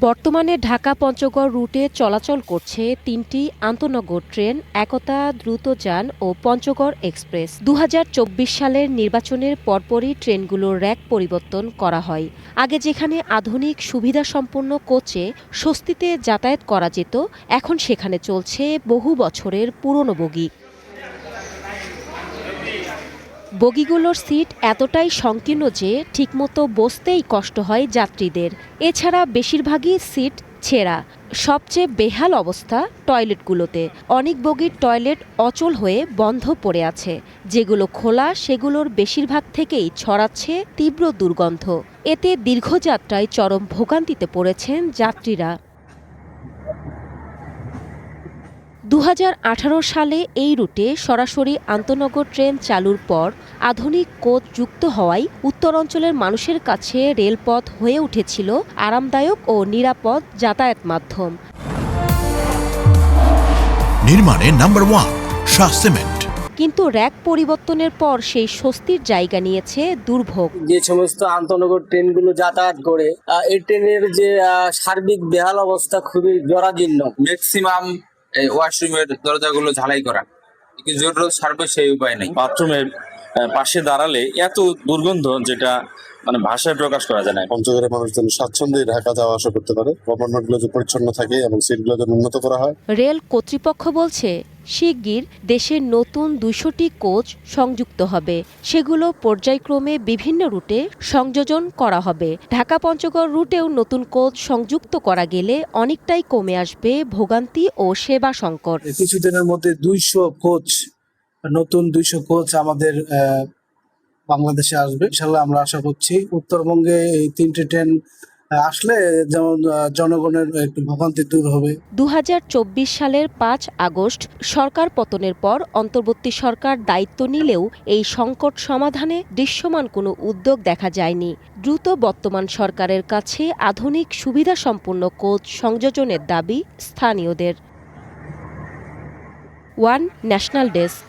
বর্তমানে ঢাকা-পঞ্চগড় রুটে চলাচল করছে ৩টি আন্তঃনগর ট্রেন, একতা দ্রুতযান ও পঞ্চগড় এক্সপ্রেস। ২০২৪ সালের নির্বাচনের পরপরই ট্রেনগুলোর র্যাক পরিবর্তন করা হয়। আগে যেখানে আধুনিক সুবিধাসম্পন্ন কোচে স্বস্তিতে যাতায়াত করা যেত, এখন সেখানে চলছে বহু বছরের পুরনো বগি। বগিগুলোর সিট এতটাই সংকীর্ণ যে ঠিকমতো বসতেই কষ্ট হয় যাত্রীদের। এছাড়া বেশিরভাগই সিট ছেঁড়া। সবচেয়ে বেহাল অবস্থা টয়লেটগুলোতে। অনেক বগির টয়লেট অচল হয়ে বন্ধ পড়ে আছে। যেগুলো খোলা সেগুলোর বেশিরভাগ থেকেই ছড়াচ্ছে তীব্র দুর্গন্ধ। এতে দীর্ঘযাত্রায় চরম ভোগান্তিতে পড়েছেন যাত্রীরা। ২০১৮ সালে এই রুটে সরাসরি আন্তঃনগর ট্রেন চালুর পর আধুনিক কোচ যুক্ত হওয়ায় উত্তরাঞ্চলের মানুষের কাছে রেলপথ হয়ে উঠেছিল আরামদায়ক ও নিরাপদ যাতায়াত মাধ্যম। নির্মাণে নাম্বার 1 শাহ সিমেন্ট। কিন্তু র্যাক পরিবর্তনের পর সেই স্বস্তির জায়গা নিয়েছে দুর্ভোগ। যে সমস্ত আন্তঃনগর ট্রেনগুলো যাতায়াত করে এই ট্রেনের যে সার্বিক বেহাল অবস্থা খুবই জরাজীর্ণ। ম্যাক্সিমাম ওয়াশরুমের দরজাগুলো ঝালাই করা, জরুরত সার্ভে সেই উপায় নেই। বাথরুমের পাশে দাঁড়ালে এত দুর্গন্ধ যেটা ভাষায় প্রকাশ করা যায় না। পঞ্চগড়ের মানুষজন স্বাচ্ছন্দ্যে ঢাকা যাওয়া আসা করতে পারে। গভর্নরগুলো যে পরিচ্ছন্ন থাকে এবং সিটগুলো যেন উন্নত করা হয়। রেল কর্তৃপক্ষ বলছে শিগগির দেশের নতুন ২০০টি কোচ সংযুক্ত হবে। সেগুলো পর্যায়ক্রমে বিভিন্ন রুটে সংযোজন করা হবে। ঢাকা-পঞ্চগড় রুটেও নতুন কোচ সংযুক্ত করা গেলে অনেকটাই কমে আসবে ভোগান্তি ও সেবা সংকট। কিছুদিনের মধ্যে 200 কোচ আমাদের বাংলাদেশে আসবে। ইনশাআল্লাহ আমরা আশা করছি উত্তরবঙ্গে এই 3টি ট্রেন আসলে যেমন জনগণের একটু ভোগান্তি দূর হবে। ২০২৪ সালের ৫ আগস্ট সরকার পতনের পর অন্তর্বর্তী সরকার দায়িত্ব নিলেও এই সংকট সমাধানে দৃশ্যমান কোনো উদ্যোগ দেখা যায়নি। দ্রুত বর্তমান সরকারের কাছে আধুনিক সুবিধাসম্পন্ন কোচ সংযোজনের দাবি স্থানীয়দের। One national desk.